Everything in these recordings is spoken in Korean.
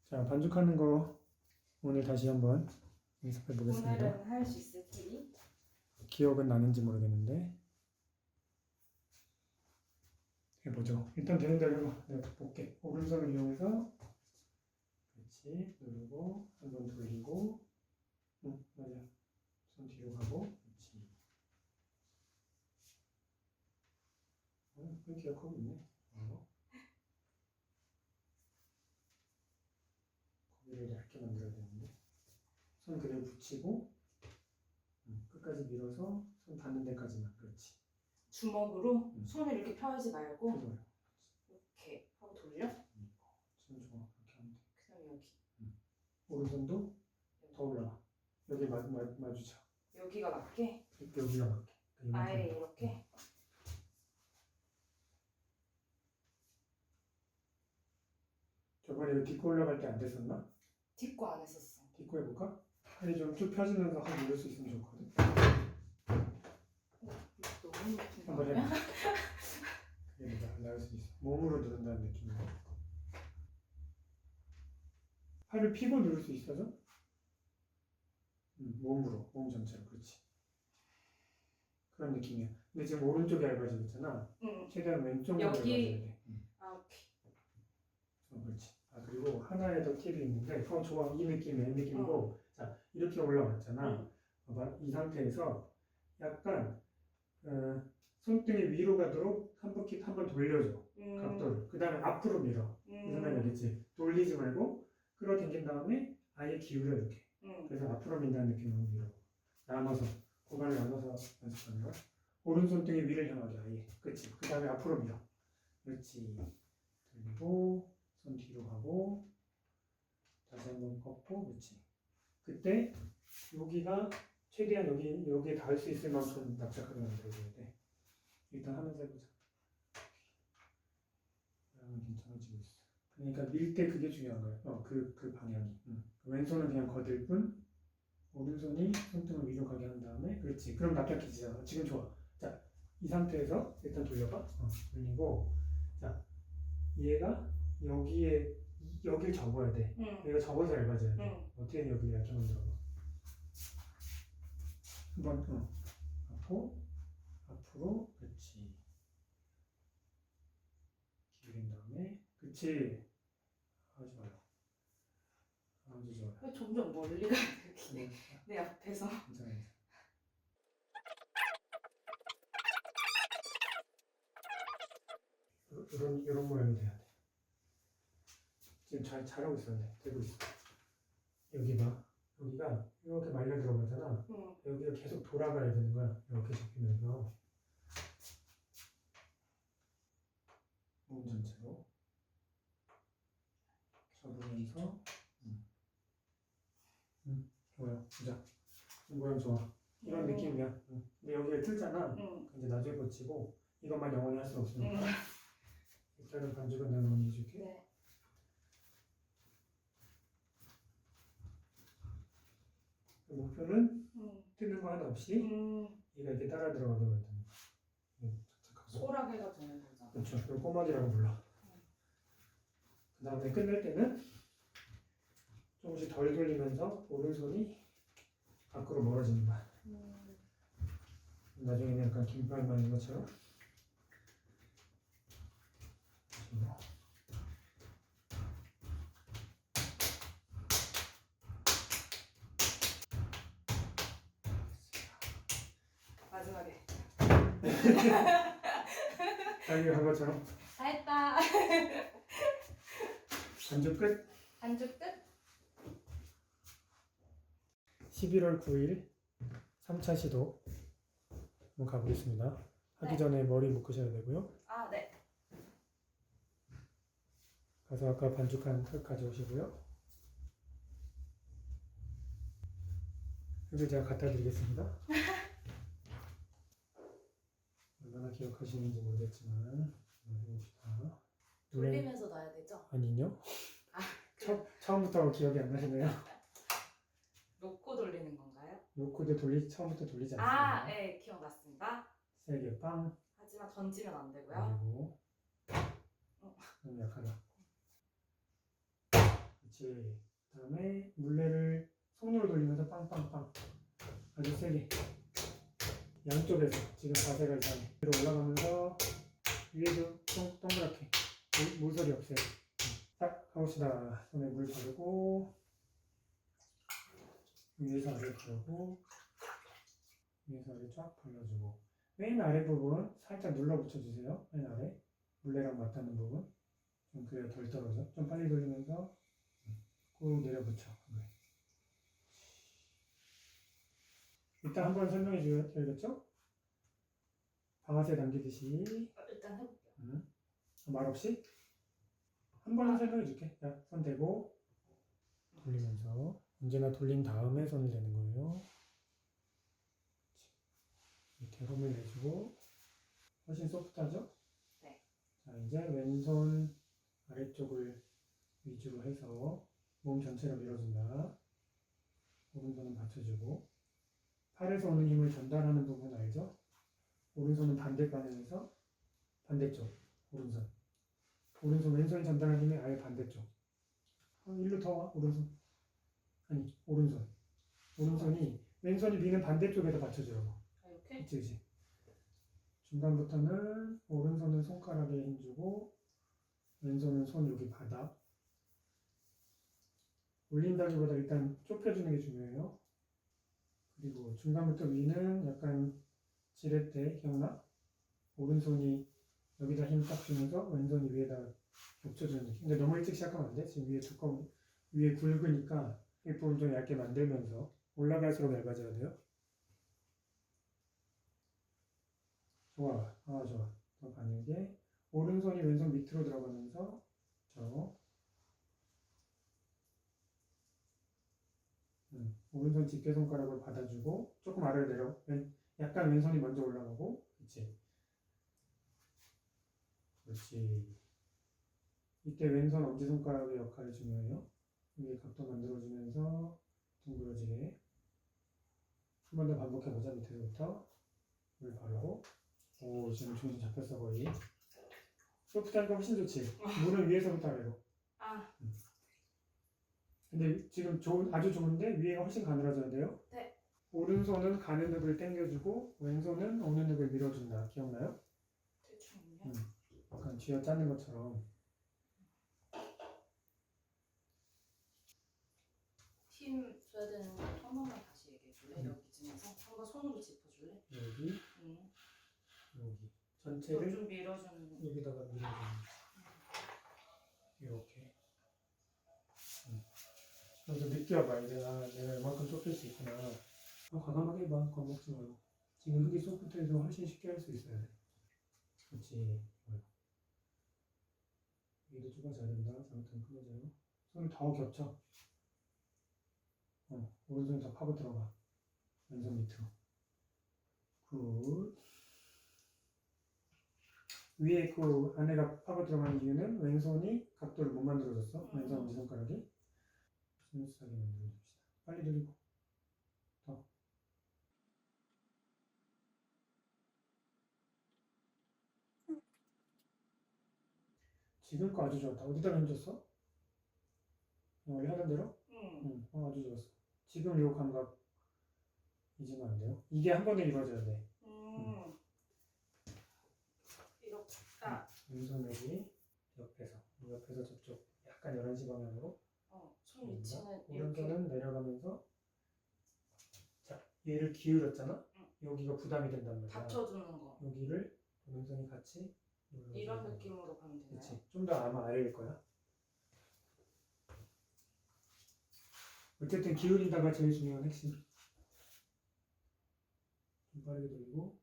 자, 반죽하는 거 오늘 다시 한번 연습해 보겠습니다. 오늘은 할 수 있을 테니. 기억은 나는지 모르겠는데 해보죠. 일단 되는 대로 내가 볼게. 오른손을 이용해서 그렇지 누르고 한번 돌리고 맞아. 손 뒤로 가고 그렇지. 기억하고 있네. 고기를 얇게 만들어야 되는데 손 그대로 붙이고 끝까지 밀어서 손 닿는 데까지만. 그렇지. 주먹으로 손을 이렇게 펴지 말고 그거요. 이렇게 하고 돌려. 지금 좋아. 이렇게 하면 돼. 그다음 여기. 오른손도 더 올라가. 여기 마주쳐. 여기가 맞게. 여기가 맞게. 아예 이렇게. 저번에 이거 딛고 올라갈 때 안 됐었나? 딛고 안 했었어. 딛고 해볼까? 팔이 좀 쭉 펴지면서 확 누를 수 있으면 좋거든. 너무 높은 거 한번 아니야? 해봐. 그게 나을 수 있어. 몸으로 누른다는 느낌으로. 팔을 피고 누를 수 있어서? 몸으로, 몸 전체로. 그렇지. 그런 느낌이야. 근데 지금 오른쪽이 얇아졌잖아. 응. 최대한 왼쪽으로 여기. 얇아져야 돼. 아 오케이. 그렇지. 그리고 하나의 더 팁이 있는데, 좋아. 이 느낌이야. 이 느낌이고. 자, 이렇게 올라왔잖아. 봐봐. 이 상태에서 약간 손등이 위로 가도록 한 바퀴 한 번 돌려줘. 각도를. 그 다음에 앞으로 밀어. 무슨 말인지 알겠지? 돌리지 말고 끌어당긴 다음에 아예 기울여 이렇게. 그래서 앞으로 민다는 느낌으로 밀어. 나눠서 고관을 나눠서 연습하는 거야. 오른손등이 위를 향하게 아예. 그렇지. 그 다음에 앞으로 밀어. 그렇지. 돌리고 손 뒤로 가고 다시 한번 꺾고. 그렇지. 그때 여기가 최대한 여기에 닿을 수 있을 만큼 납작하게 만들어줘야 돼. 일단 하면서 해보자. 괜찮아지고 있어. 그러니까 밀 때 그게 중요한 거야. 그 방향이. 왼손은 그냥 거들 뿐, 오른손이 손등을 위로 가게 한 다음에, 그렇지. 그럼 납작해지잖아. 지금 좋아. 자, 이 상태에서 일단 돌려봐. 돌리고, 자, 얘가 여길 접어야 돼. 얘가 접어서 얇아져야 돼. 어떻게 여기를 얇게 만들어봐. 한번 앞으로, 그렇지. 기울인 다음에, 그렇지. 하지 마요. 아주 좋아요. 왜 점점 멀리 가는 느낌? 내 앞에서. 괜찮아. 이런 모양이 돼야 돼. 지금 잘하고 있었네. 되고 있어. 여기 봐. 여기가 이렇게 말려 들어가잖아. 여기가 계속 돌아가야 되는 거야. 이렇게 접히면서 몸 전체로 접으면서 좋아요. 보자. 모양 좋아. 이런 느낌이야. 근데 여기가 틀잖아. 이제 나중에 고치고 이것만 영원히 할 수는 없으니까 일단은 반죽은 내가 먼저 해줄게. 네. 목표는 뜨는 거 하나 없이 얘가 이렇게 따라 들어가게 만드는 거야. 소라게가 되는 거잖아. 그렇죠. 이걸 꼬막이라고 불러. 그 다음에 끝낼 때는 조금씩 덜 돌리면서 오른손이 밖으로 멀어지는 거야. 나중에는 약간 김밥 만든 것처럼. 마지막에. 자기 한 것처럼. 다 했다. 반죽 끝. 반죽 끝. 11월 9일 3차 시도 한번 가보겠습니다. 하기 네. 전에 머리 묶으셔야 되고요. 아 네. 가서 아까 반죽한 털 가져오시고요. 이제 제가 갖다 드리겠습니다. 얼마나 기억하시는지 모르겠지만 해봅시다. 돌리면서 놔야 되죠? 아니요. 아, 처음부터 기억이 안 나시나요? 놓고 돌리는 건가요? 놓고도 처음부터 돌리지 않습니다. 아, 네, 기억났습니다. 세게 빵. 하지만 던지면 안 되고요. 그리고 너무 약하다. 그렇지. 그렇지. 그다음에 물레를 손으로 돌리면서 빵빵빵 아주 세게 양쪽에서 지금 자세가 이상해. 위로 올라가면서 위에도 동그랗게 물소리 없애요. 자, 가봅시다. 손에 물 바르고 위에서 아래 바르고 위에서 아래 쫙 발라주고 맨 아래 부분 살짝 눌러 붙여주세요. 맨 아래 물레랑 맞닿는 부분 좀 그래야 덜 떨어져. 좀 빨리 돌리면서 꾹 내려 붙여. 일단 한번 설명해 줘야겠죠? 방아쇠 당기듯이 일단 해볼게요. 말 없이 한 번은 설명해 줄게. 자, 손 대고 돌리면서 언제나 돌린 다음에 손을 대는 거예요. 이렇게 홈을 내주고 훨씬 소프트하죠? 네. 자, 이제 왼손 아래쪽을 위주로 해서 몸 전체를 밀어준다. 오른손은 받쳐주고 팔에서 오는 힘을 전달하는 부분 알죠? 오른손은 반대 방향에서 반대쪽 오른손 왼손이 전달하는 힘이 아예 반대쪽 일로 더 와 오른손 아니 오른손이 왼손이 미는 반대쪽에다 받쳐주라고. 이렇게? 그치 중간부터는 오른손은 손가락에 힘주고 왼손은 손 여기 바닥 올린다기보다 일단 좁혀주는 게 중요해요. 그리고 중간부터 위는 약간 지렛대 기억나? 오른손이 여기다 힘 딱 주면서 왼손이 위에다 겹쳐주는 느낌. 근데 너무 일찍 시작하면 안 돼. 지금 위에 굵으니까 이 부분 좀 얇게 만들면서 올라갈수록 얇아져야 돼요. 좋아. 좋아. 더 가늘게. 오른손이 왼손 밑으로 들어가면서 오른손 집게손가락을 받아주고 조금 아래로 내려. 약간 왼손이 먼저 올라가고 그렇지. 이때 왼손 엄지손가락의 역할이 중요해요. 위에 각도 만들어주면서 둥그러지게 한 번 더 반복해보자. 밑에서부터 물 바르고 오 지금 중심 잡혔어 거의. 소프트하니까 훨씬 좋지. 물은 위에서부터 아래로. 근데 지금 아주 좋은데 위에가 훨씬 가늘어져야 돼요. 네. 오른손은 가는 흙을 당겨주고 왼손은 오는 흙을 밀어준다. 기억나요? 대충요? 약간 쥐어 짜는 것처럼. 힘 줘야 되는 거 한 번만 다시 얘기해 줄래? 여기쯤에서 한번 손으로 짚어줄래? 여기 전체를 좀 밀어주는. 여기다가 밀어주는 이렇게. 그래서 느껴봐. 이제 내가 이만큼 좁힐 수 있구나. 과감하게 해봐. 겁먹지 말고. 지금 흙이 소프트해서 훨씬 쉽게 할 수 있어야 돼. 그렇지. 여기도 좁아져야 된다. 잘못하면 끊어져요. 손을 더 겹쳐. 오른손이 더 파고 들어가. 왼손 밑으로. 굿. 위에 그 안에가 파고 들어가는 이유는 왼손이 각도를 못 만들어줬어. 왼손 엄지손가락이. 스무스하게 만들어줍시다. 빨리 돌리고. 더. 지금 거 아주 좋았다. 어디다가 힘줬어? 원래 하던 대로? 응. 아주 좋았어. 지금 요 감각 잊으면 안 돼요. 이게 한 번에 이루어져야 돼. 이렇게. 왼손 여기 옆에서 저쪽 약간 11시 방향으로. 손 위치는 이렇게. 오른손은 내려가면서 자 얘를 기울였잖아. 여기가 부담이 된단 말이야. 받쳐주는 거. 여기를 오른손이 같이 이런 느낌으로 가면 되나요? 그렇지. 좀 더 아마 아래일 거야. 어쨌든 기울이다가 제일 중요한 핵심. 좀 빠르게 돌리고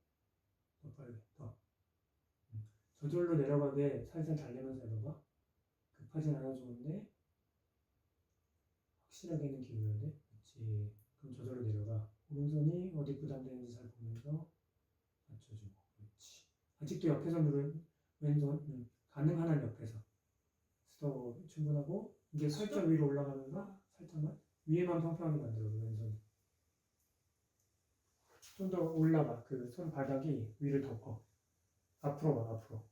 더 빠르게 더. 저절로 내려가게 살살 달래면서 해봐봐. 급하진 않아 좋은데 확실하게는 기울여야 돼. 그렇지. 그럼 저절로 내려가. 오른손이 어디 부담되는지 잘 보면서 맞춰주고. 그렇지. 아직도 옆에서 누른 왼손 가능한 한 옆에서 스톱 충분하고 이게 살짝 위로 올라가면서 살짝만 위에만 평평하게 만들어. 왼손이 좀 더 올라가. 그 손바닥이 위를 덮어. 앞으로 가. 앞으로.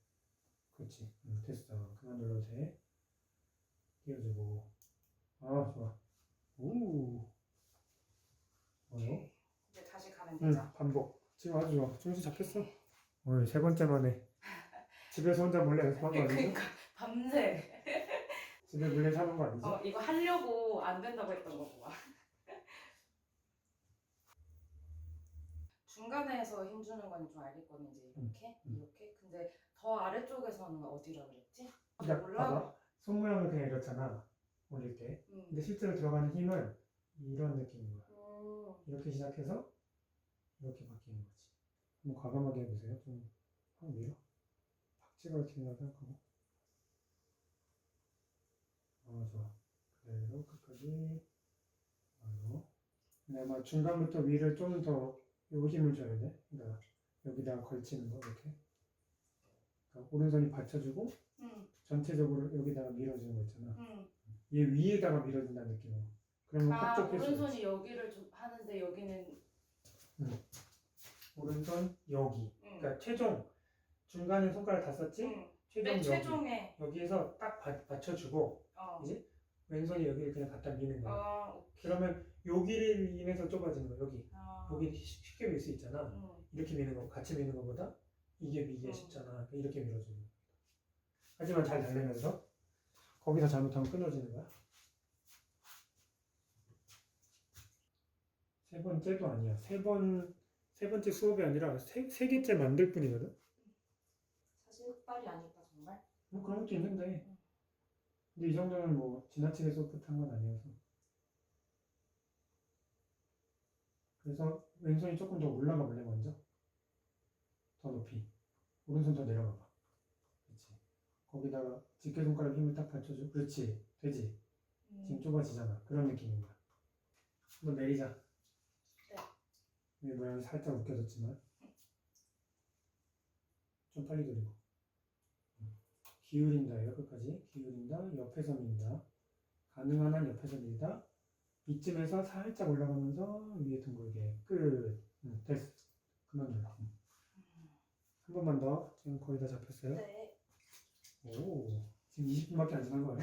그렇지. 됐어. 그만 눌러도 돼. 띄워주고 반복이죠. 반복. 지금 아주 좋아. 점수 잡혔어. 오늘 세 번째 만에 집에서 혼자 몰래 연습한 거 아니지? 그러니까 밤새 집에 몰래 사는 거 아니지? 이거 하려고 안 된다고 했던 거고 막. 중간에서 힘주는 건 좀 알겠거든. 이제 이렇게. 근데 더 아래쪽에서는 어디라 그랬지? 그러니까 몰라. 봐봐. 손 모양을 그냥 이렇잖아. 올릴 때. 근데 실제로 들어가는 힘은 이런 느낌인 거야. 이렇게 시작해서 이렇게 바뀌는 거지. 한번 과감하게 해보세요. 좀 확 밀어. 박지가 이렇게 생각하고. 좋아. 그대로 끝까지. 근데 아마 중간부터 위를 좀 더 요 힘을 줘야 돼. 그러니까 여기다가 걸치는 거 이렇게. 그러니까 오른손이 받쳐주고 전체적으로 여기다가 밀어주는 거 있잖아. 얘 위에다가 밀어준다는 느낌으로. 그러면 확 오른손이 여기를 좀 하는데 여기는 오른손 여기. 그러니까 최종 중간에 손가락 다 썼지? 최종에 여기에서 딱 받쳐주고 이제 왼손이 여기를 그냥 갖다 미는 거야. 그러면 여기를 인해서 좁아지는 거야. 여기 쉽게 밀 수 있잖아. 이렇게 미는 거 같이 미는 것보다 이게 미기가 쉽잖아. 이렇게 밀어주는 거야. 하지만 잘 달래면서 거기서 잘못하면 끊어지는 거야. 세 번째도 아니야. 세 번째 수업이 아니라 세 개째 만들 뿐이거든. 사실 흑발이 아닐까 정말. 뭐 그런 것도 있는데. 근데 이 정도는 뭐 지나치게 소프트한 건 아니어서. 그래서 왼손이 조금 더 올라가 볼래 먼저. 더 높이. 오른손 더 내려가 봐. 그렇지. 거기다가 집게손가락 힘을 딱 받쳐줘. 그렇지. 되지. 지금 좁아지잖아. 그런 느낌인 거야. 한번 내리자. 네. 모양이 살짝 웃겨졌지만 좀 빨리 돌리고. 기울인다예요. 끝까지. 기울인다. 옆에서 민다. 가능한 한 옆에서 밀다. 이쯤에서 살짝 올라가면서 위에 둥글게. 끝. 됐어. 그만 눌러. 한 번만 더. 지금 거의 다 잡혔어요. 네. 오. 지금 20분밖에 안 지난 거예요?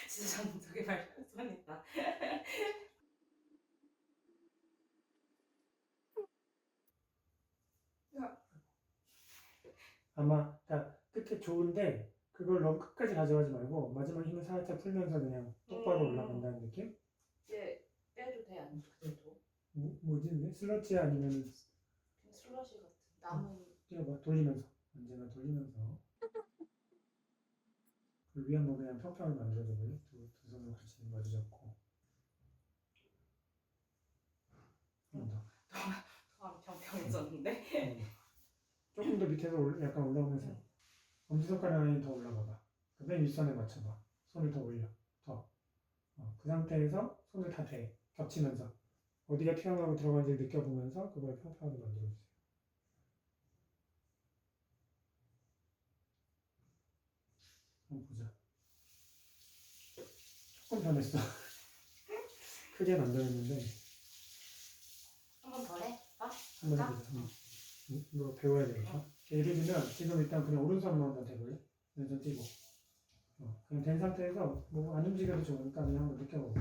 진짜 저는 되게 말씀했다. 아마 딱 끝에 좋은데 그걸 너무 끝까지 가져가지 말고 마지막 힘을 살짝 풀면서 그냥 똑바로 올라간다는 느낌? 이제 빼도 돼? 아니면 그대로? 뭐지? 슬러지 아니면 슬러시 같은 남은 뛰어봐. 돌리면서. 언제나 돌리면서. 그 위 한번 그냥 평평하게 만들어줘 볼래? 두 손을 같이 마주 잡고. 한 번 더. 더 평평해졌는데? 조금 더 밑에서 약간 올라오면서 엄지손가락 라인이 더 올라가봐. 맨 윗선에 맞춰봐. 손을 더 올려. 더. 그 상태에서 손을 다 대. 겹치면서. 어디가 튀어나오고 들어가는지 느껴보면서 그걸 평평하게 만들어주세요. 한번 보자. 조금 변했어. 크게 만들었는데 한 번 더 해? 한번 해보자. 이거 배워야 되겠다. 예를 들면 지금 일단 그냥 오른손만 한번 대볼래? 왼손 띄고 그냥 된 상태에서 뭐 안 움직여도 좋으니까 그냥 한번 느껴보고.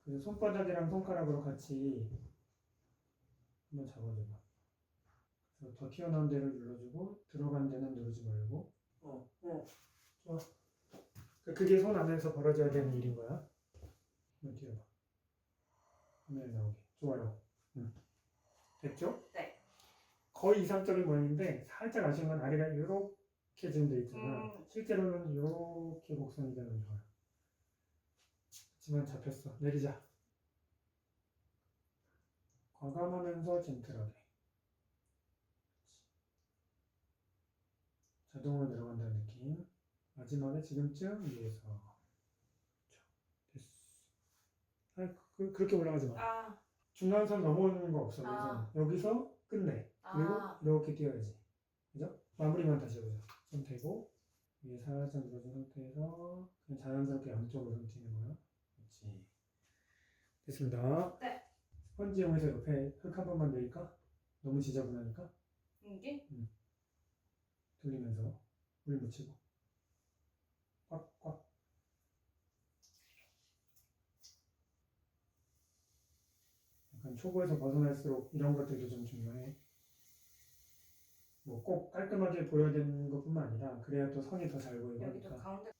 그래서 손바닥이랑 손가락으로 같이 한번 잡아줘봐. 그래서 더 튀어나온 데를 눌러주고 들어간 데는 누르지 말고. 좋아. 그게 손 안에서 벌어져야 되는 일인 거야. 한번 뛰어봐. 화면에 나오게. 좋아요. 됐죠? 네. 거의 이상적인 모양인데 살짝 아쉬운 건 아래가 이렇게 지금 돼 있잖아. 실제로는 이렇게 곡선이 되면 좋아요. 하지만 잡혔어. 내리자. 과감하면서 젠틀하게. 자동으로 내려간다는 느낌. 마지막에 지금쯤 위에서. 됐어. 그렇게 올라가지 마. 중간선 넘어오는 거 없어. 여기서 끝내. 그리고 이렇게 뛰어야지. 그죠? 마무리만 다시 해보자. 손 대고 위에 살짝 눌러준 상태에서 그냥 자연스럽게 양쪽으로 손 튀는 거야. 그렇지. 됐습니다. 네. 스펀지 이용해서 옆에 흙 한 번만 내릴까? 너무 지저분하니까. 이게? 돌리면서 물 묻히고 꽉꽉. 약간 초보에서 벗어날수록 이런 것들도 좀 중요해. 뭐 꼭 깔끔하게 보여야 되는 것뿐만 아니라 그래야 또 선이 더 잘 보이고 여기도 하니까. 가운데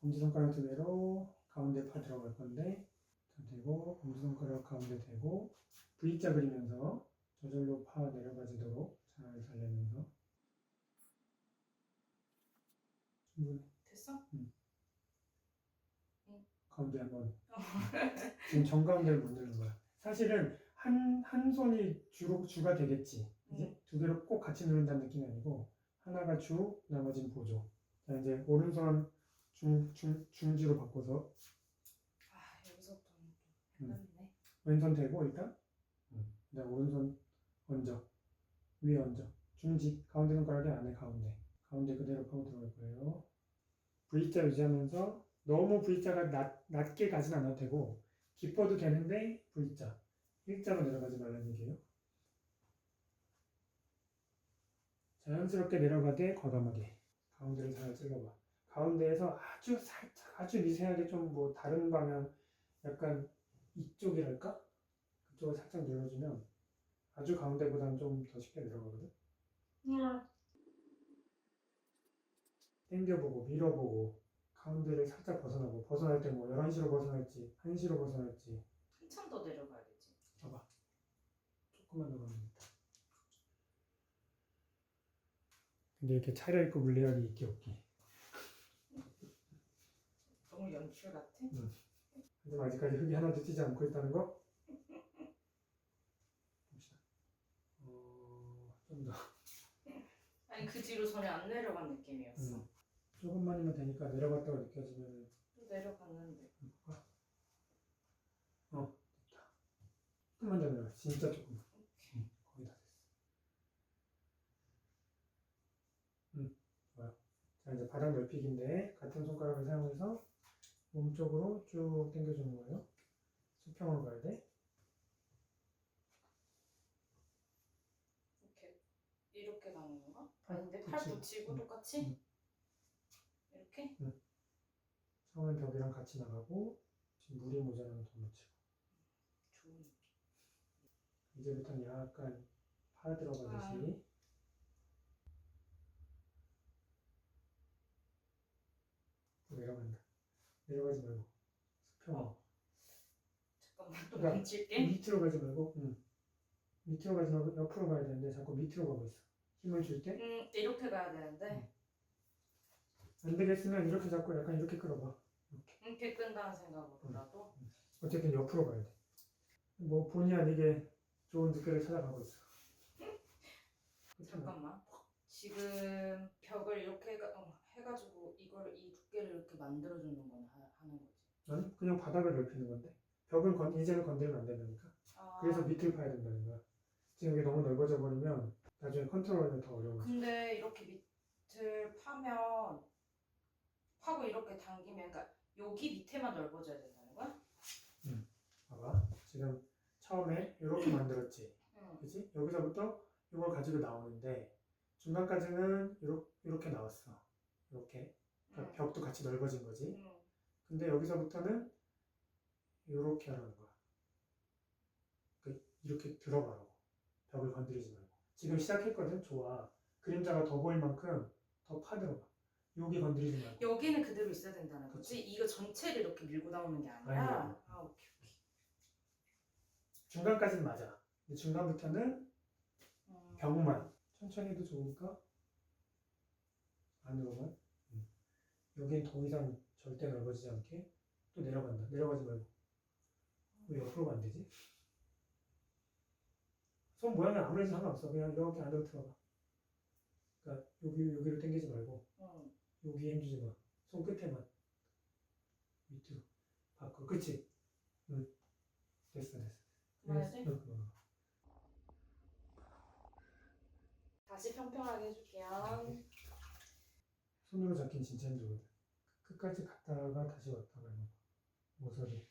엄지손가락 두 개로 가운데 파 들어갈 건데 자, 대고 엄지손가락 가운데 대고 V자 그리면서 저절로 파 내려가지도록 잘 살리면서 충분히 됐어? 가운데 한번 지금 정가운데를 못 넣는 거야. 사실은 한 손이 주가 되겠지. 그지? 두 개로 꼭 같이 누른다는 느낌이 아니고 하나가 주, 나머지는 보조. 자 이제 오른손 중지로 바꿔서 아 여기서부터 또 헷갈리네. 왼손 대고 일단 그다음 오른손 얹어 위에 얹어 중지 가운데 손가락이 안에 가운데 그대로 파고 들어갈 거예요. V자 유지하면서 너무 V자가 낮게 가진 않아도 되고 깊어도 되는데 V자 일자로 내려가지 말라는 얘기예요. 자연스럽게 내려가되 과감하게 가운데를 잘 찔러봐. 가운데에서 아주 살짝 아주 미세하게 좀 뭐 다른 방향 약간 이쪽이랄까? 그쪽을 살짝 눌러주면 아주 가운데보다는 좀 더 쉽게 내려가거든. 당겨보고 밀어보고 가운데를 살짝 벗어나고 벗어날 때 뭐 11시로 벗어날지 1시로 벗어날지 한참 더 내려가야겠지. 봐봐. 조금만 더 가면 된다. 근데 이렇게 차려입고 물레알이 있기 없기. 너무 연출 같아? 하지만 아직까지 흙이 하나도 튀지 않고 있다는 거? 봅시다. 좀 더. 아니 그 뒤로 전혀 안 내려간 느낌이었어. 조금만이면 되니까 내려갔다고 느껴지면 또 내려갔는데. 됐다. 조금만 더 내려가. 진짜 조금만. 거의 다 됐어. 좋아요. 자 이제 바닥 넓히기인데 같은 손가락을 사용해서 몸쪽으로 쭉 당겨주는 거예요. 수평으로 가야 돼. 이렇게 가는 건가? 아닌데 팔 그치. 붙이고 똑같이? 이렇게? 처음엔 벽이랑 같이 나가고 지금 물이 모자라면 더 묻히고 좋은. 이제부터는 약간 파 들어가듯이 내려간다. 내려가지 말고 수평. 잠깐만 또 그러니까 멈출게. 밑으로 가지 말고 밑으로 가지 말고 옆으로 가야 되는데 자꾸 밑으로 가고 있어. 힘을 줄 때 이렇게 가야 되는데 안 되겠으면 이렇게 잡고 약간 이렇게 끌어봐. 이렇게 끈다는 생각으로라도 어쨌든 옆으로 가야 돼. 뭐 본의 아니게 좋은 두께를 찾아가고 있어. 잠깐만 지금 벽을 이렇게 해가지고 이걸 이 두께를 이렇게 만들어주는 건 하는 거지. 아니 그냥 바닥을 넓히는 건데 벽은 이제는 건드리면 안 된다니까. 아, 그래서 밑을 파야 된다는 거야. 지금 이게 너무 넓어져 버리면 나중에 컨트롤하면 더 어려워. 근데 이렇게 밑을 파면 파고 이렇게 당기면 그러니까 여기 밑에만 넓어져야 된다는 거야? 봐봐. 지금 처음에 이렇게 만들었지. 응. 그치? 여기서부터 이걸 가지고 나오는데 중간까지는 이렇게 나왔어. 이렇게. 그러니까 벽도 같이 넓어진 거지. 근데 여기서부터는 이렇게 하라는 거야. 이렇게 들어가라고. 벽을 건드리지 말고. 지금 시작했거든? 좋아. 그림자가 더 보일 만큼 더 파들어가. 여기 건드리지 말고. 여기는 그대로 있어야 된다는 거지? 그치. 이거 전체를 이렇게 밀고 나오는 게 아니라? 아니야. 아 오케이. 중간까지는 맞아. 근데 중간부터는 벽만. 천천히 해도 좋으니까 안으로만. 여긴 더 이상 절대 넓어지지 않게 또 내려간다. 내려가지 말고. 왜 옆으로 가면 안 되지? 손 모양이 아무래도 상관없어. 그냥 이렇게 안으로 들어가. 그러니까 여기로 당기지 말고 여기에 힘주지 마. 손 끝에만 밑으로 밖으로. 그치? 됐어. 그만하지? 다시 평평하게 해줄게요. 손으로 잡긴 진짜 힘들거든. 끝까지 갔다가 다시 왔다가 이거 모서리.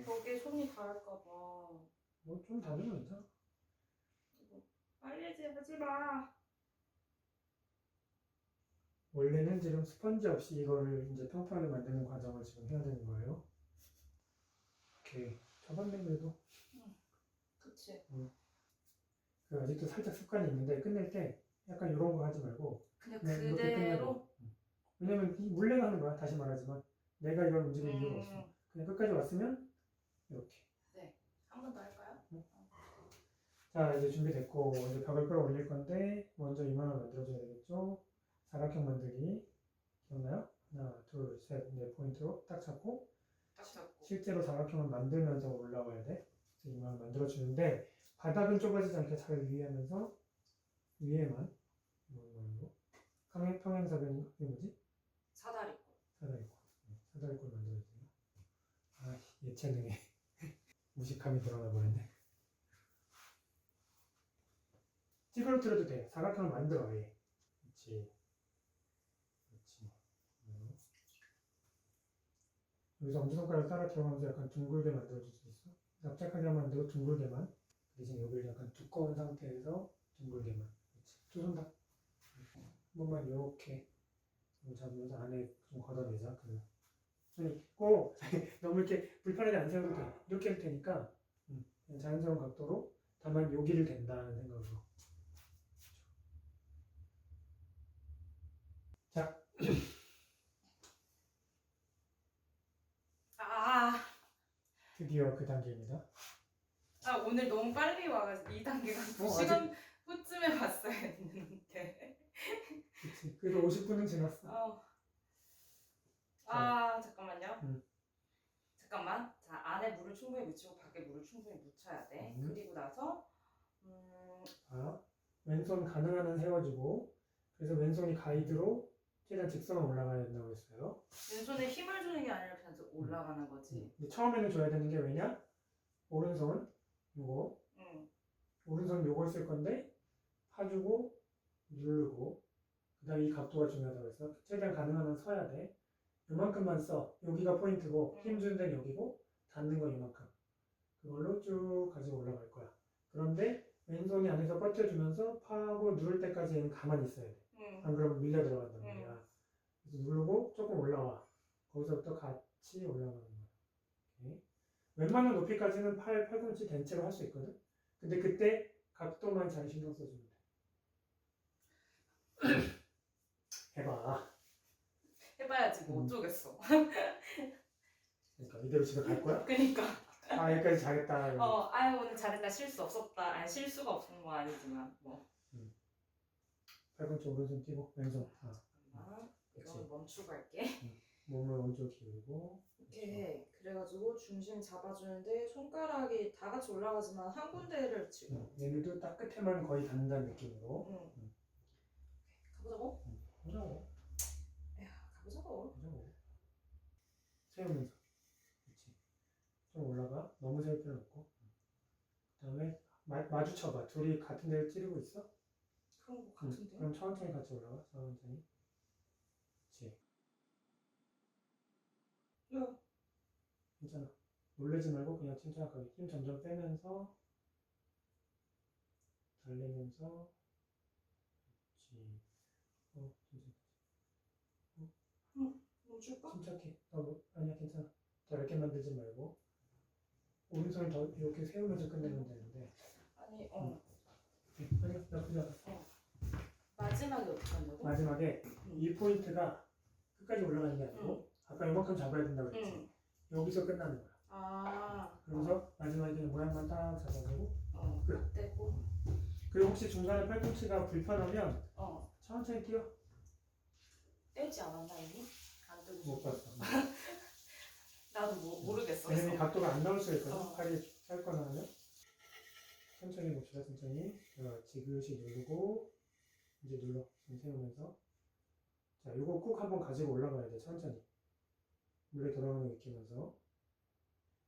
벽에 손이 닿을까봐. 뭐 좀 닿으면 괜찮아. 빨리 하지 마. 원래는 지금 스펀지 없이 이거를 이제 평평하게 만드는 과정을 지금 해야 되는 거예요. 이렇게 잡았네 그래도. 그치. 그 아직도 살짝 습관이 있는데 끝낼 때 약간 이런 거 하지 말고 그냥 그냥 이렇게 그대로. 끝내고. 왜냐면 물레가 하는 거야. 다시 말하지만 내가 이걸 움직일 이유가 없어. 그냥 끝까지 왔으면 이렇게. 한 번 더 할까요? 자 이제 준비됐고 이제 벽을 끌어올릴 건데 먼저 이만을 만들어줘야 되겠죠. 사각형 만들기 기억나요? 하나 둘셋네 포인트로 딱 잡고 딱 잡고. 실제로 사각형을 만들면서 올라와야 돼. 그래서 이만을 만들어주는데 바닥은 좁아지지 않게 잘 유의하면서 위에만 이걸로 평행사변인가? 이게 뭐지? 사다리꼴. 사다리꼴. 사다리꼴 만들어주세요. 아 예체능에 무식함이 드러나 버렸네. 찌그러뜨려도 돼. 사각형을 만들어 예. 그렇지. 그렇지. 여기서 엄지손가락 따라 들어가면서 약간 둥글게 만들어줄 수 있어. 납작하게 하면 안 되고 둥글게만. 대신 여기를 약간 두꺼운 상태에서 둥글게만. 그렇지. 두 손 다. 한 번만 이렇게 잡으면서 안에 좀 걷어내자. 그 손이 꼭 너무 이렇게 불편하게 안 세워도 돼. 이렇게 할 테니까 그냥 자연스러운 각도로 다만 여기를 댄다는 생각으로. 자. 드디어 그 단계입니다. 오늘 너무 빨리 와가지고 이 단계가 2시간 후쯤에 왔어야 했는데. 그치. 그래도 50분은 지났어. 잠깐만요. 잠깐만. 자, 안에 물을 충분히 묻히고 밖에 물을 충분히 묻혀야 돼. 그리고 나서 자, 왼손 가능한 한 세워주고 그래서 왼손이 가이드로 최대한 직선으로 올라가야 된다고 했어요. 왼손에 힘을 주는 게 아니라 그냥 올라가는 거지. 근데 처음에는 줘야 되는 게 왜냐? 오른손 요거 오른손 요걸 쓸 건데 파주고 누르고 그다음 이 각도가 중요하다고 했어. 최대한 가능한 한 서야 돼. 요만큼만 써. 여기가 포인트고 힘 주는 데는 여기고 닿는 건 요만큼. 그걸로 쭉 가지고 올라갈 거야. 그런데 왼손이 안에서 버텨주면서 파하고 누를 때까지 얘는 가만히 있어야 돼. 안 그러면 밀려 들어간단 말이야. 그래서 누르고 조금 올라와. 거기서부터 같이 올라가는 거야. 오케이. 웬만한 높이까지는 팔꿈치 된 채로 할 수 있거든. 근데 그때 각도만 잘 신경 써주면 돼. 해봐. 해봐야지 뭐 어쩌겠어. 그러니까 이대로 집에 갈 거야? 그니까. 아 여기까지 잘했다. 오늘 잘했다. 실수 없었다. 아니 실수가 없는 건 아니지만 뭐. 팔꿈치 오른손 띄고 왼손. 잠깐만. 그치. 이거 멈추고 할게. 몸을 오른쪽 기울이고. 이렇게 그래가지고 중심 잡아주는데 손가락이 다 같이 올라가지만 한 군데를 지금. 얘네도 딱 끝에만 거의 닿는다는 느낌으로. 가보자고. 보자고. 가보자고. 세우면서. 그렇지. 좀 올라가. 너무 세울 필요 없고. 그 다음에 마주쳐봐. 둘이 같은 데를 찌르고 있어? 그런 거 같은데. 그럼 천천히 같이 올라가. 천천히. 그렇지. 야. 괜찮아. 놀라지 말고 그냥 침착하게 힘 점점 빼면서 달래면서. 그렇지. 천천히. 멈출까? 침착해. 아니야 괜찮아. 더 얇게 만들지 말고 오른손을 더 이렇게 세우면서 끝내면 되는데. 아니 아니야 나쁘지 않았어. 마지막에 어떻게 한다고? 마지막에 이 포인트가 끝까지 올라가는 게 아니고 아까 이만큼 잡아야 된다고 했지. 여기서 끝나는 거야. 그래서 마지막에 모양만 딱 잡아주고 끝. 떼고. 그리고 혹시 중간에 팔꿈치가 불편하면 천천히 뛰어. 떼지 않았나 이미? 안 떼고 못 봤어. 나도 모르겠어. 왜냐면 각도가 안 나올 수가 있거든. 어. 팔이 짧거나 하면. 천천히 봅시다. 천천히. 자, 지그시 누르고 이제 눌러. 손 세우면서. 자, 요거 꼭 한번 가지고 올라가야 돼. 천천히. 물에 돌아가는 거 익히면서.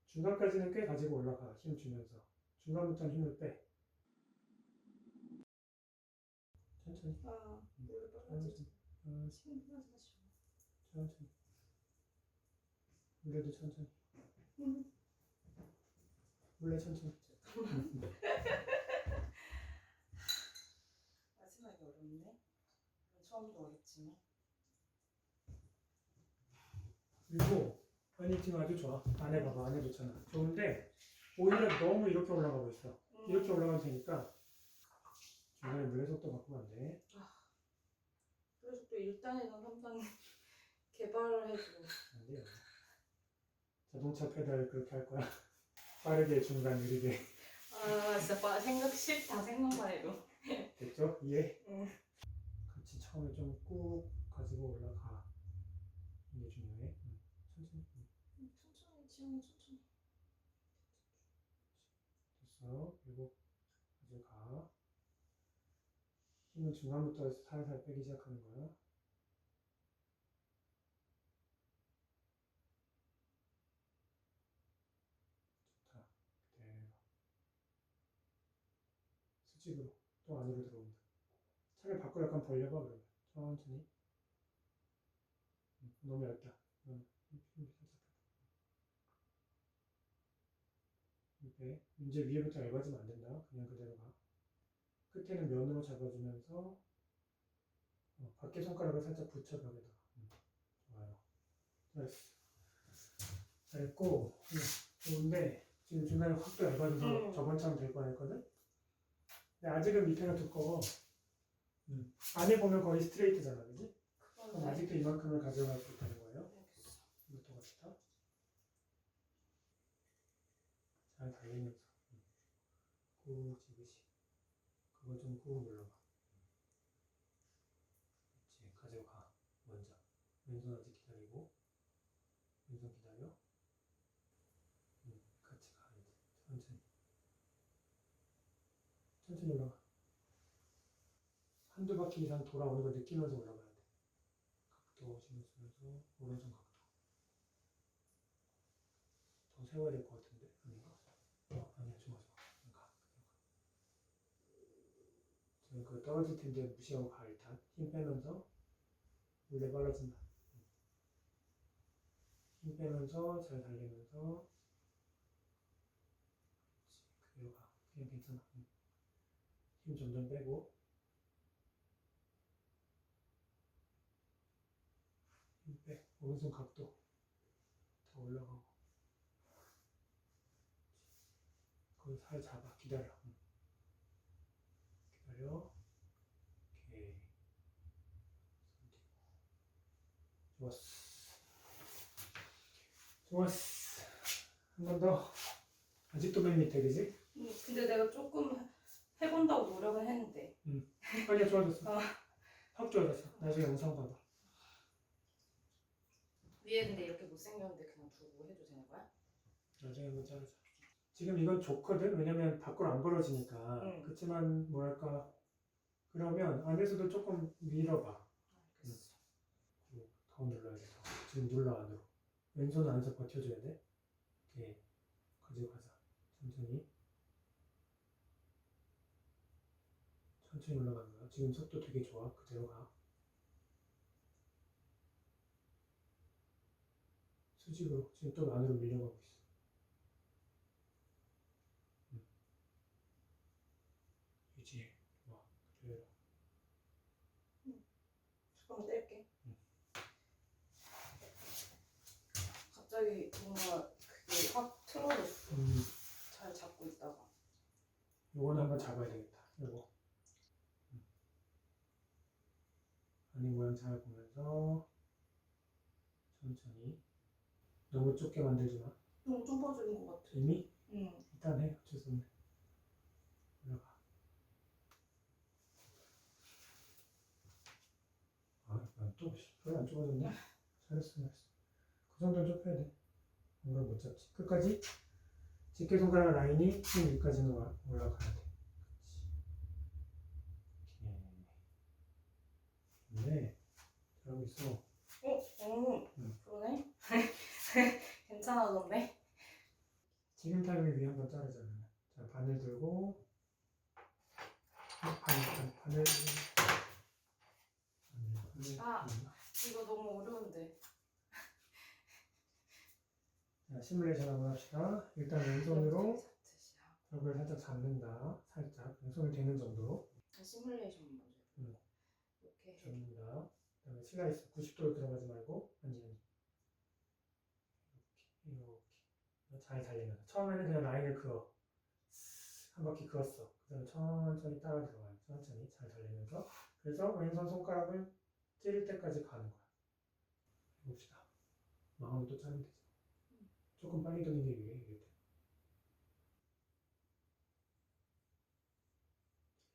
중간까지는 꽤 가지고 올라가. 힘 주면서. 중간부터는 힘을 빼. 천천히. 물을 천천히. 신분하지 마시고. 천천히. 물에도 천천히. 물에 천천히. 마지막이 어렵네. 처음도 어렵지만. 그리고 아니 지금 아주 좋아. 안에 봐봐. 안에 좋잖아. 좋은데 오히려 너무 이렇게 올라가고 있어. 이렇게 올라가도 되니까 중간에 물의 속도 바꾸면 안 돼. 그래서 또 1단이나 3단 개발을 해주고. 안 돼요. 자동차 페달 그렇게 할 거야. 빠르게 중간 느리게. 아 진짜 생각 싫다 생각만 해도. 됐죠? 이해? 응. 같이 처음에 좀 꾹 가지고 올라가. 이게 중요해. 천천히. 천천히 지금 천천히. 됐어. 그리고 가져가. 힘은 중간부터 해서 살살 빼기 시작하는 거야. 좋다. 그대로. 수직으로 또 안으로 들어온다. 차를 밖으로 약간 벌려봐 그러면. 천천히. 너무 얇다. 힘 살짝 빼. 이제 위에부터 얇아지면 안 된다. 그냥 그대로 가. 끝에는 면으로 잡아주면서 밖에 손가락을 살짝 붙여 벽에다가. 좋아요. 잘했어. 잘했고 좋은데 지금 중간에 확 또 얇아져서 저번처럼 될 뻔했거든. 근데 아직은 밑에가 두꺼워. 안에 보면 거의 스트레이트잖아, 그지? 그럼 아직도 이만큼을 가져갈 수 있다는 거예요. 이것도 같다. 잘 달리면서 꾹 집으시. 그거 좀 꾹 눌러봐. 그렇지, 가져가. 먼저 왼손 아직 기다리고 왼손 기다려. 같이 가. 이제 천천히 올라가. 한두 바퀴 이상 돌아오는 걸 느끼면서 올라가야 돼. 각도 신경 쓰면서 오른손 각도. 더 세워야 될 것 같은데 아닌가? 아니야, 좋아. 가. 지금 그 떨어질 텐데 무시하고 가. 일단 힘 빼면서 물레 빨라진다. 힘 빼면서 잘 달리면서. 그렇지, 그대로 가. 그냥 괜찮아. 힘 점점 빼고 힘 빼. 오른손 각도 더 올라가고. 거기 살 잡아. 기다려. 기다려. 오케이. 좋았어. 좋았어. 한 번 더. 아직도 맨 밑에, 그지? 근데 내가 조금 해본다고 노력은 했는데. 아니야, 좋아졌어. 확 좋아졌어. 나중에 영상 봐봐. 위에 근데 이렇게 못생겼는데 그냥 두고 해도 되는 거야? 나중에 한번 자르자. 지금 이건 좋거든? 왜냐면 밖으로 안 벌어지니까. 그렇지만 뭐랄까, 그러면 안에서도 조금 밀어봐. 알겠어. 더 눌러야 돼. 지금 눌러 안으로. 왼손 안에서 버텨줘야 돼. 오케이. 가지고 가자. 천천히. 천천히 올라가는 거야. 지금 속도 되게 좋아. 그대로 가. 수직으로. 지금 또 안으로 밀려가고 있어. 유지해. 좋아. 그대로. 잠깐만 뗄게. 갑자기 뭔가 그게 확 틀어졌어. 잘 잡고 있다가. 요거는 한번 잡아야 되겠다. 요거. 아니 모양 잘 보면서 천천히. 너무 좁게 만들지 마. 너무 좁아지는 것 같아. 이미? 응. 일단 해. 어쩔 수 없네. 올라가. 또 별로 안 좁아졌네. 잘했어. 그 정도는 좁혀야 돼. 뭔가 못 잡지. 끝까지 집게 손가락 라인이 힘 위까지는 올라가야 돼. 그렇지. 네. 잘하고 있어. 그러네. 괜찮아졌네. 지금 타이밍 위에 한번 자르자. 그러면. 자, 바늘 들고 바늘. 아, 이거 너무 어려운데. 자, 시뮬레이션 한번 합시다. 일단 왼손으로 벽을 살짝 잡는다. 살짝 손을 대는 정도로 시뮬레이션 먼저. 이렇게 해. 잡는다. 그다음에 시간 있어. 90도로 들어가지 말고. 아니. 잘 달리면서 처음에는 그냥 라인을 그어 한 바퀴 그었어. 그다음에 천천히 따라 들어가요. 천천히 잘 달리면서 그래서 왼손 손가락을 찌를 때까지 가는 거야. 해봅시다. 마음을 또 짜면 되지. 조금 빨리 도는 게 유리해 이럴 때.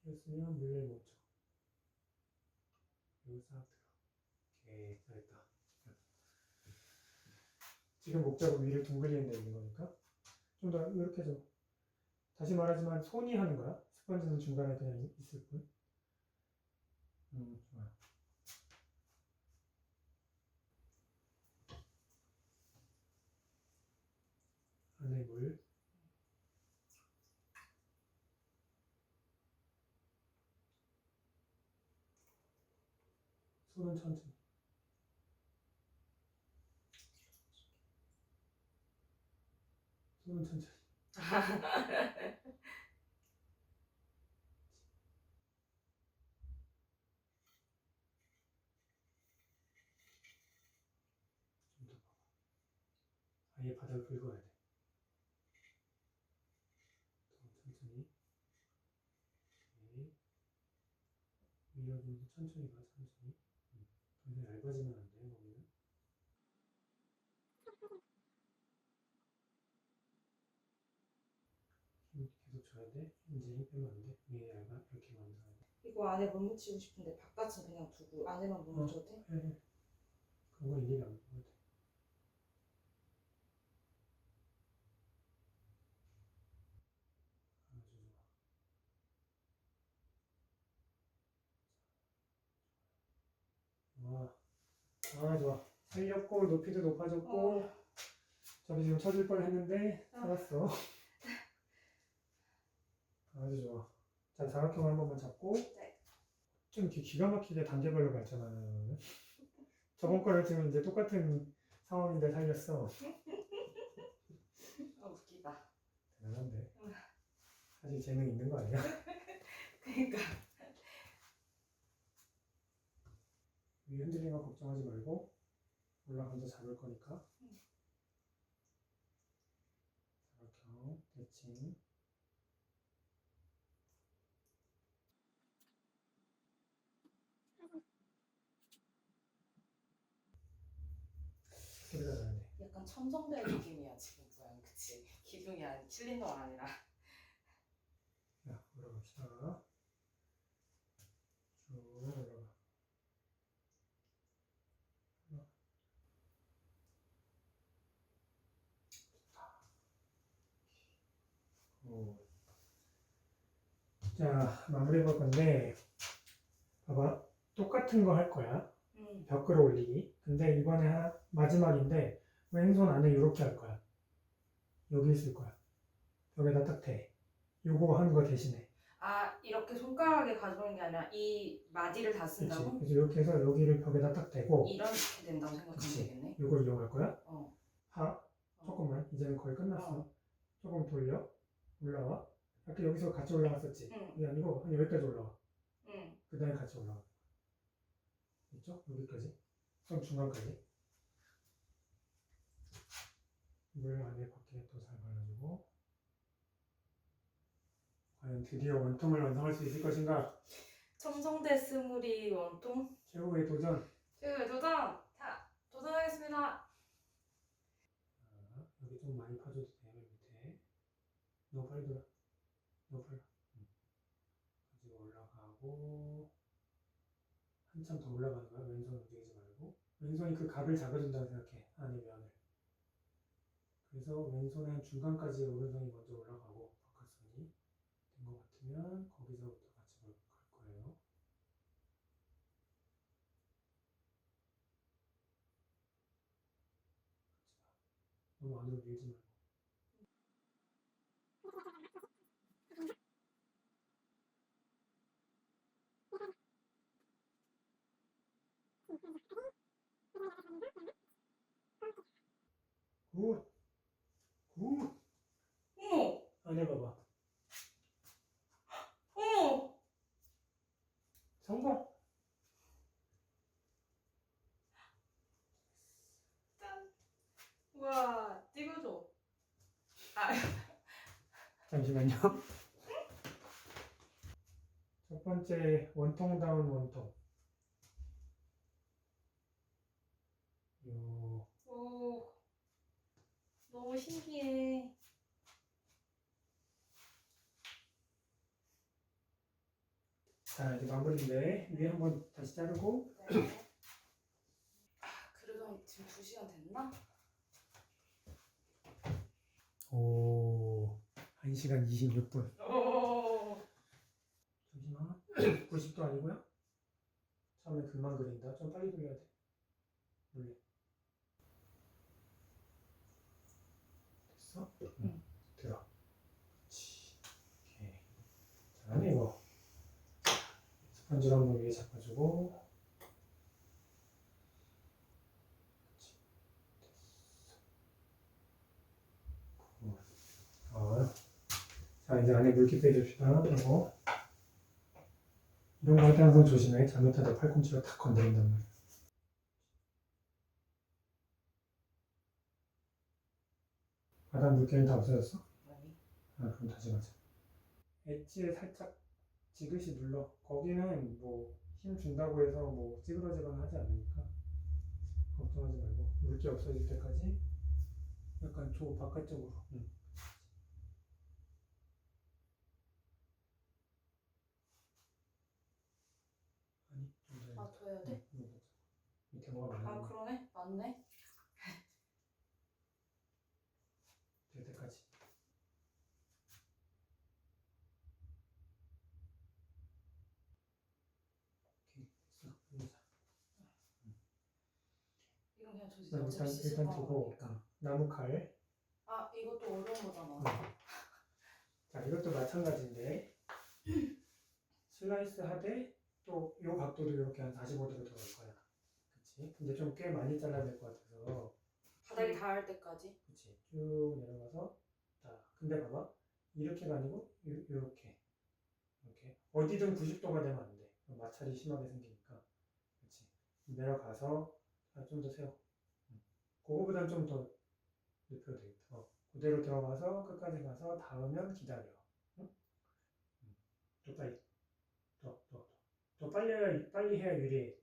찌렸으면 물레를 멈춰. 그리고 싹 들어. 오케이 잘했다. 지금 목자고 위를 둥글리는 데 있는 거니까 좀 더 이렇게 좀 다시 말하지만 손이 하는 거야. 스펀지는 중간에 그냥 있을 뿐. 좋아요. 안에 물. 손은 천천히. 손은 천천히. 좀 더 봐봐. 아예 바닥을 긁어야 돼. 더 천천히. 오케이. 밀어주면서 천천히 가, 천천히. 더 이상 얇아지면 안 돼, 거기는. 힘 계속 줘야 돼. 이제 힘 빼면 안 돼. 위에 얇아, 이렇게 만들어야 돼. 이거 안에 못 묻히고 싶은데 바깥은 그냥 두고 안에만 못 묻혀도 돼? 해. 그런 거 일일이 안 보면 돼. 아주 좋아. 아, 좋아. 살렸고, 높이도 높아졌고, 저기 지금 쳐질 뻔 했는데, 살았어. 아주 좋아. 자, 사각형을 한 번만 잡고, 네. 좀 이렇게 기가 막히게 단계별로 갔잖아요. 저번 거를 지금 이제 똑같은 상황인데 살렸어. 웃기다. 대단한데. 사실 재능 있는 거 아니야? 그러니까. 위 흔들리는 거 걱정하지 말고, 올라가서 잡을 거니까. 사각형, 대칭. 소리가 나야 돼. 약간 첨성대 느낌이야 지금 모양 그치? 기둥이 아니 실린더가 아니라. 자, 올라갑시다. 쭉 올라가. 오. 자, 마무리해 볼 건데, 봐봐. 똑같은 거 할 거야. 벽 끌어 올리기. 근데 이번에 마지막인데, 왼손 안에 이렇게 할 거야. 여기 있을 거야. 벽에다 딱 대. 요거 하는 거 대신에. 아 이렇게 손가락에 가져오는 게 아니라 이 마디를 다 그치? 쓴다고? 그래서 이렇게 해서 여기를 벽에다 딱 대고, 이렇게 된다고 생각하면 그치. 되겠네. 요걸 이용할 거야. 어. 조금만. 이제는 거의 끝났어. 어. 조금 돌려. 올라와. 아까 여기서 같이 올라갔었지? 응. 이게 아니고, 한 여기까지 올라와. 응. 그 다음에 같이 올라가. 있죠? 여기까지. 손 중간까지. 물 안에 밖에 또 잘 발라주고. 과연 드디어 원통을 완성할 수 있을 것인가? 첨성대 스물이 원통 최후의 도전. 도전! 자 도전하겠습니다. 자, 여기 좀 많이 파줘도 돼. 맨 밑에. 너무 빨리 돌아. 너무 빨리. 가지고 올라가고. 한참 더 올라가는 거야. 왼손 움직이지 말고. 왼손이 그 각을 잡아준다고 생각해. 안에 면을. 그래서 왼손의 중간까지 오른손이 먼저 올라가고 바깥손이 된 것 같으면 거기서부터 같이 갈 거예요. 너무 안으로 밀지 말고. 굿! 굿! 어머! 안 해봐봐. 어머! 성공! 짠! 우와 찍어줘. 잠시만요. 첫 번째 원통다운 원통. 요 오, 너무 신기해. 자, 이제 마무리인데 위에 한번 다시 자르고 네. 그래도 지금 2시간 됐나? 오 1시간 26분. 오. 잠시만. 90도 아니고요? 처음에 금방 그린다. 좀 빨리 돌려야 돼. 원래. 됐어? 응. 들어. 그렇지. 오케이. 잘하네 이거. 스펀지로 한번 위에 잡아주고. 그렇지. 됐어. 자, 이제 안에 물기 빼줍시다. 이거. 이런 거 할 때 항상 조심해. 잘못하다 팔꿈치가 탁 건드린단 말이야. 바닥 물기는 다 없어졌어? 아니. 그럼 다시 가자. 엣지에 살짝 지그시 눌러. 거기는 뭐 힘 준다고 해서 뭐 찌그러지거나 하지 않으니까 걱정하지 말고 물기 없어질 때까지 약간 바깥쪽으로. 응. 아니 좀 더. 아, 더 해야 돼? 밑에 뭐가 많아. 아, 그러네. 맞네. 될 때까지. 오케이 됐어. 올리자. 이건 그냥 조지. 일단 어차피 씻을 일단 거란 두고 거니까. 나무 칼. 아, 이것도 어려운 거잖아. 자, 이것도 마찬가지인데 슬라이스 하되 또 요 각도도 이렇게 한 45도로 들어갈 거야. 그치? 근데 좀 꽤 많이 잘라야 될 것 같아서 바닥에 닿을 때까지. 그치? 쭉 내려가서 자, 근데 봐봐. 이렇게가 아니고 요렇게 이렇게 어디든 90도가 되면 안 돼. 마찰이 심하게 생기니까. 그치? 내려가서 좀 더 세워. 그거보단 좀 더 높여도 되겠다. 그대로 들어가서 끝까지 가서 닿으면 기다려. 응? 또 빨리. 더 빨리 해야 유리해.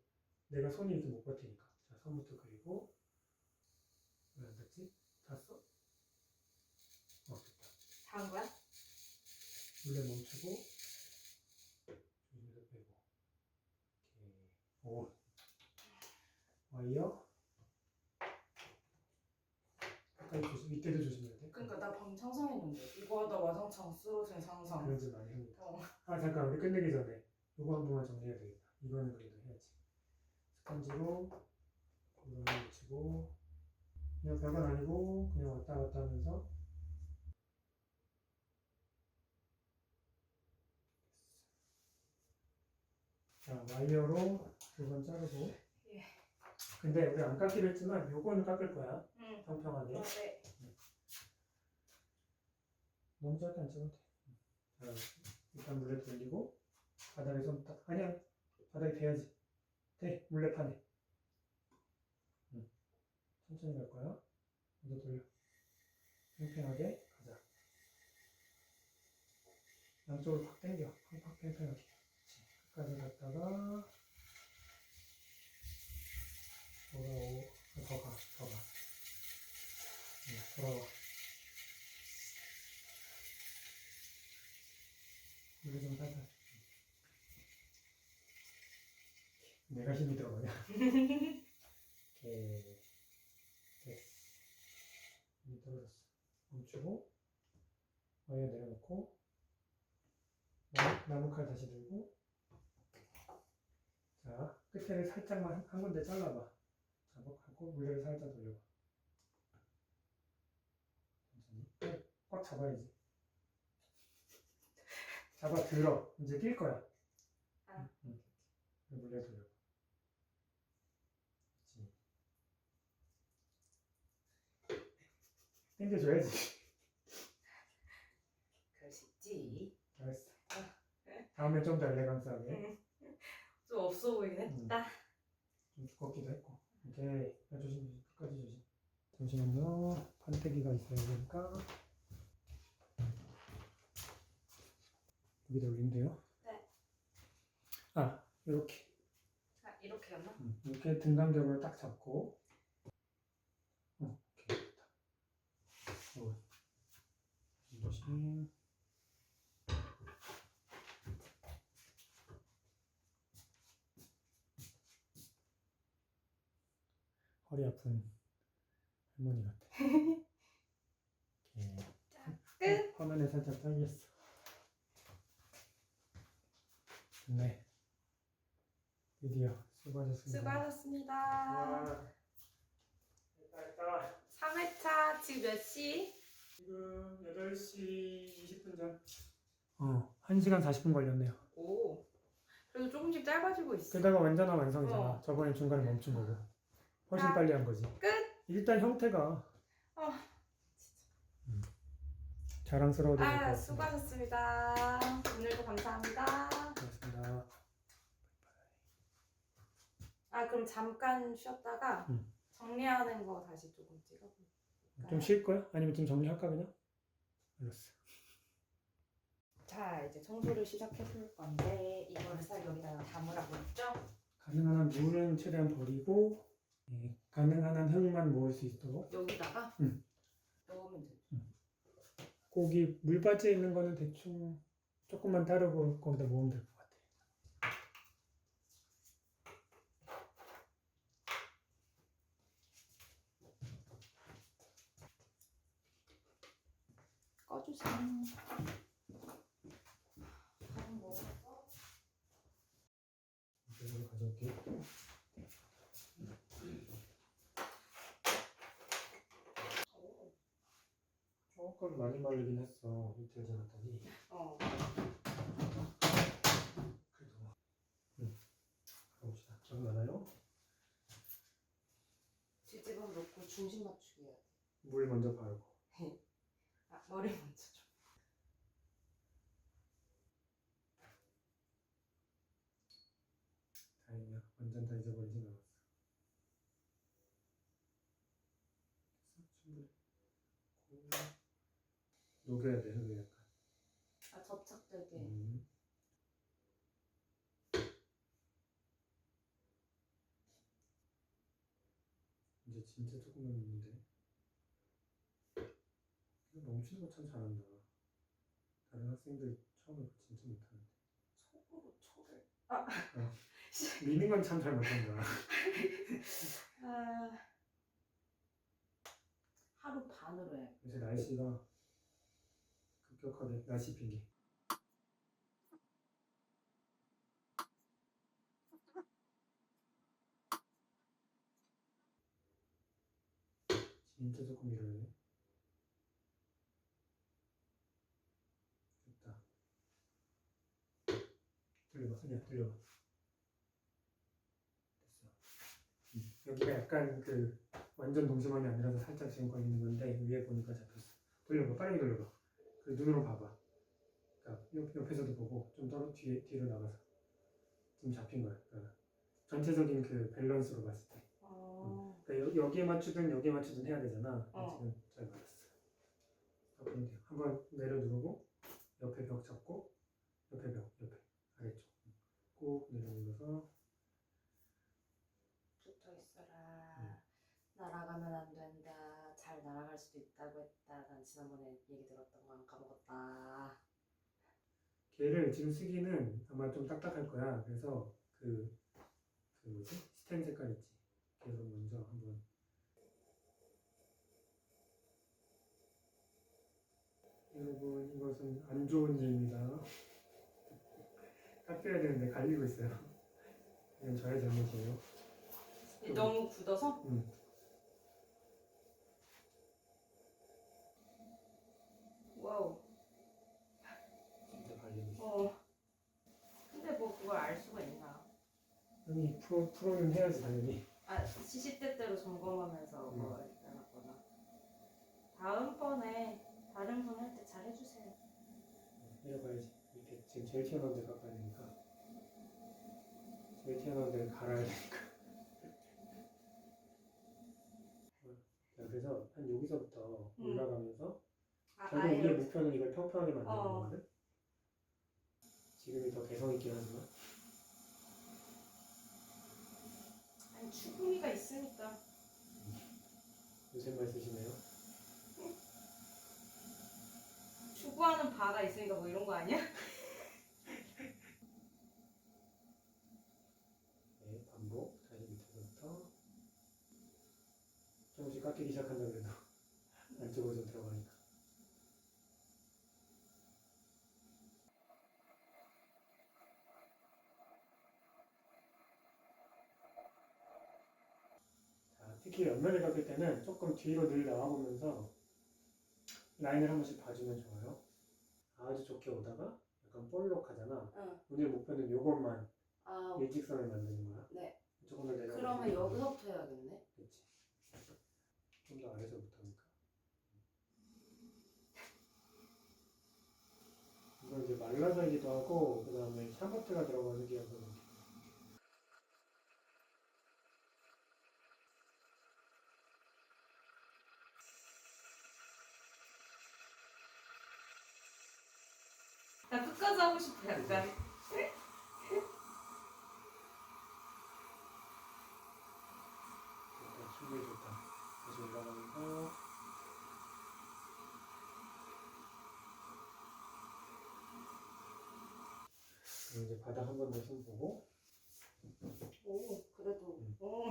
내가 손이 이렇게 못 버티니까. 자, 손부터 그리고 왜 안 닿지? 닿았어? 됐다. 닿은 거야? 물에 멈추고 조심해서 빼고. 오케이. 오. 와이어. 가까이 조심. 이때도 조심해야 돼. 그러니까 나 방금 상상했는데 이거 하다 와장창 쓰러진 상상. 그런 줄 많이 합니다. 어. 잠깐 우리 끝내기 전에 이거 한 번만 정리해야 되겠다. 이거는 그래도 해야지. 스펀지로 물을 묻히고 그냥 별건 아니고 그냥 왔다 갔다 하면서 자, 와이어로 두 번 자르고. 예. 근데 우리 안 깎기로 했지만 요거는 깎을 거야. 응. 평평하게. 네. 너무 짧게 안 찍어도 돼. 자, 일단 물에 돌리고 바닥에 손 딱. 아니야. 바닥에 대야지. 돼. 물레판에. 천천히 갈 거야. 먼저 돌려. 팽팽하게 가자. 양쪽으로 팍 당겨. 팍팍 팽팽하게. 끝까지 갔다가 돌아오. 더 가. 돌아와. 물에 좀 살살. 내가 힘이 들어가냐? 오케이. 됐어. 힘이 떨어졌어. 멈추고 와이어 내려놓고 나무칼 다시 들고 자, 끝에를 살짝만 한 군데 잘라봐. 잡아갖고 물레를 살짝 돌려봐. 천천히. 꽉 잡아야지. 잡아 들어. 이제 뛸 거야. 아. 물레 돌려봐. 그렇지. 당겨줘야지. 그럴 수 있지. 잘했어. 다음에 좀 더 엘레강스하게. 좀 없어 보이네. 좀 두껍기도 했고. 오케이. 조심. 끝까지 조심. 잠시만요. 판때기가 있어야 되니까. 여기다 올리면 돼요. 네. 아, 이렇게. 아, 이렇게였나? 이렇게 등간격으로 딱 잡고. 오케이, 됐다. 조심. 허리 아픈 할머니 같아. 이렇게. 끝. 화면에 살짝 떨렸어. 네. 드디어 수고하셨습니다. 수고하셨습니다. 와, 됐다. 3회차 지금 몇 시? 지금 8시 20분 전. 1시간 40분 걸렸네요. 오. 그래도 조금씩 짧아지고 있어. 게다가 완전한 완성이잖아. 어. 저번에 중간에 멈춘 거고. 훨씬 아, 빨리 한 거지. 끝. 일단 형태가 자랑스러워도 될 것 아, 같습니다. 수고하셨습니다. 오늘도 감사합니다. 고맙습니다. 아, 그럼 잠깐 쉬었다가 정리하는 거 다시 조금 찍어볼까요? 좀 쉴 거야? 아니면 좀 정리할까 그냥? 알았어. 자, 이제 청소를 시작해 볼 건데 이거를 싹 여기다가 담으라고 했죠? 가능한 한 물은 최대한 버리고 가능한 한 흙만 모을 수 있도록 여기다가 응. 넣으면 돼. 고기 물바지에 있는 거는 대충 조금만 따르고 거기다 모으면 될 것 같아. 꺼주세요. 밥 먹었어? 이쪽으로 가져올게. 조금 많이 말리긴 했어. 이틀 지났더니. 어. 그래도 가봅시다. 저기 많아요? 뒷집어 놓고 중심 맞추기 해야 돼. 물 먼저 바르고. 아, 머리 먼저 줘. 다행이야. 완전 다 잊어버리진 않았어. 됐어? 충분히. 녹여야 돼, 흙을 약간. 아, 접착되게. 이제 진짜 조금만 있는데. 멈추는 거 참 잘한다. 다른 학생들 처음에 그거 진짜 못하는데. 속으로 초를. 미는 건 참 잘 못한다. 아, 하루 반으로 해. 요새 날씨가 급격하게 날씨 핑계. 진짜 조금 밀어야 돼. 됐다. 돌려봐. 아니야, 돌려봐. 됐어. 여기가 약간 그 완전 동심원이 아니라서 살짝 지금 걸리는 건데 위에 보니까 잡혔어. 돌려봐. 빠르게 돌려봐. 그 눈으로 봐봐. 그러니까 옆에서도 보고 좀 뒤로 나가서 좀 잡힌 거야. 그러니까 전체적인 그 밸런스로 봤을 때. 그러니까 여기에 맞추든 해야 되잖아. 지금 잘 맞았어. 그럼 돼요. 한번 내려 누르고 옆에 벽 잡고 옆에 아래쪽 꼭 내려 눌러서 붙어 있어라. 날아가면 안 된다. 잘 날아갈 수도 있다고 했다. 난 지난번에 얘기 들었던 건 까먹었다. 걔를 지금 쓰기는 아마 좀 딱딱할 거야. 그래서 그 뭐지? 스텐 색깔 있지? 걔로 먼저 한번 여러분 이것은 안 좋은 예입니다. 닦여야 되는데 갈리고 있어요. 이건 저의 잘못이에요. 너무 굳어서? 와우. 진짜 갈리고 있어. 근데 뭐 그걸 알 수가 있나? 아니 프로는 해야지 당연히. 아, 시시때때로 점검하면서 뭐 해놨거나. 다음번에 다른 분 할 때 잘 해주세요. 내려가야지. 밑에 지금 제일 튀어나온 데 깎아야 되니까. 제일 튀어나온 데를 갈아야 되니까. 자, 그래서 한 여기서부터 올라가면서 결국 우리의 목표는 이걸 평평하게 만드는 거거든. 지금이 더 개성 있긴 하지만. 아니 추구미가 있으니까. 요새 말 쓰시네요. 추구하는 바가 있으니까 뭐 이런 거 아니야? 네, 반복. 다시 밑에서부터. 조금씩 깎이기 시작한다 그래도 안쪽으로 좀 들어가니까. 자, 특히 옆면을 깎을 때는 조금 뒤로 늘 나와보면서 라인을 한 번씩 봐주면 좋아요. 아주 좋게 오다가 약간 볼록하잖아. 응. 오늘 목표는 요것만 아 일직선을 만드는 거야. 네. 조금 더 내려. 그러면 여기서부터 해야겠네. 그렇지. 좀 더 아래서부터 하니까. 이건 이제 말라서이기도 하고 그 다음에 샤머트가 들어가는 게 여서 나 끝까지 하고 싶어 약간. 좋다. 충분히 좋다. 다시 올라가면서 그리고 이제 바닥 한 번 더 손 보고 오 그래도. 오.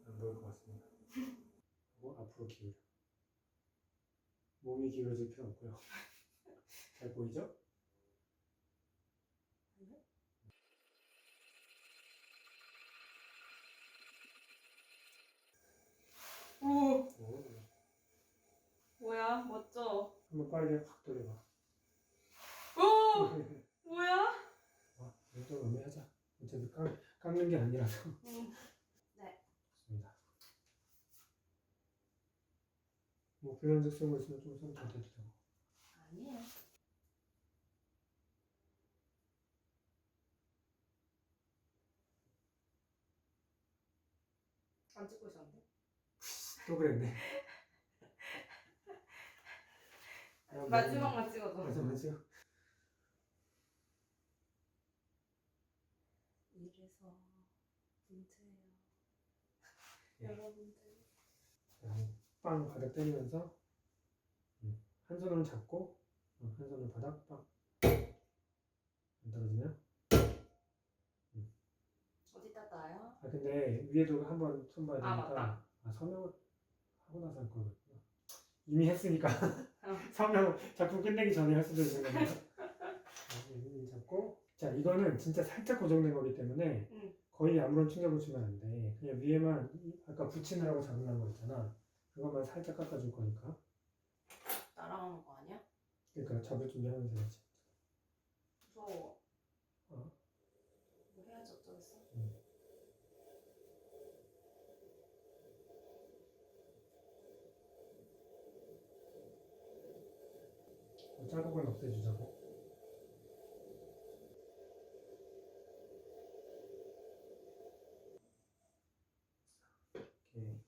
안 보일 것 같습니다. 그리고 앞으로 기울여. 몸이 기울어질 필요 없고요. 잘 보이죠? 오 오. 뭐야 멋져. 한번 빠르게 확 돌려봐. 오 뭐야? 좀 애매하자. 어차피 깎는 게 아니라서. 네. 좋습니다. 뭐 불연속 쓰는 거 있으면 좀 손 더 대도 되고. 아니에요. 안 찍고 있었는데. 또 그랬네. 마지막만 찍어줘. 마지막이요? 이래서 문제예요. 네. 여러분들. 빵 바닥 때리면서 한 손으로 잡고 한 손으로 바닥 빵. 안 떨어지나요? 어디다 놔요? 아 근데 위에도 한번 손 봐야 아, 되니까. 맞다. 서명을 하고 나서 할 거거든요. 이미 했으니까 어. 서명 작품 끝내기 전에 할 수도 있는 겁니다. 여기 잡고 자 이거는 진짜 살짝 고정된 거기 때문에 거의 아무런 충격을 주면 안 돼. 그냥 위에만 아까 붙이느라고 잡으려는 거 있잖아. 그것만 살짝 깎아줄 거니까. 날아가는 거 아니야? 그러니까 잡을 준비하면서 해야지. 무서워. 어? 뭐 해야지 어쩌겠어? 자국은 없애주자고. 오케이.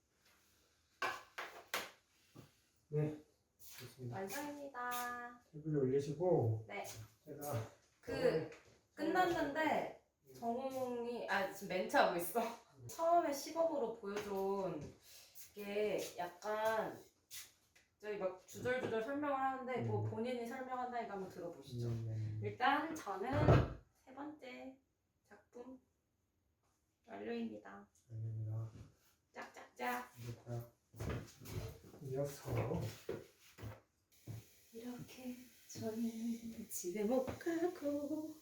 네, 좋습니다. 완성입니다. 테이블에 올리시고 네. 제가 끝났는데 정웅이 지금 멘트하고 있어. 처음에 시범으로 보여준 게 약간 저희 막 주절주절 설명을 하는데 뭐 본인이 설명한다니까 한번 들어보시죠. 일단 저는 세 번째 작품 완료입니다. 아닙니다. 짝짝짝. 이렇고요. 이어서 이렇게 저는 집에 못 가고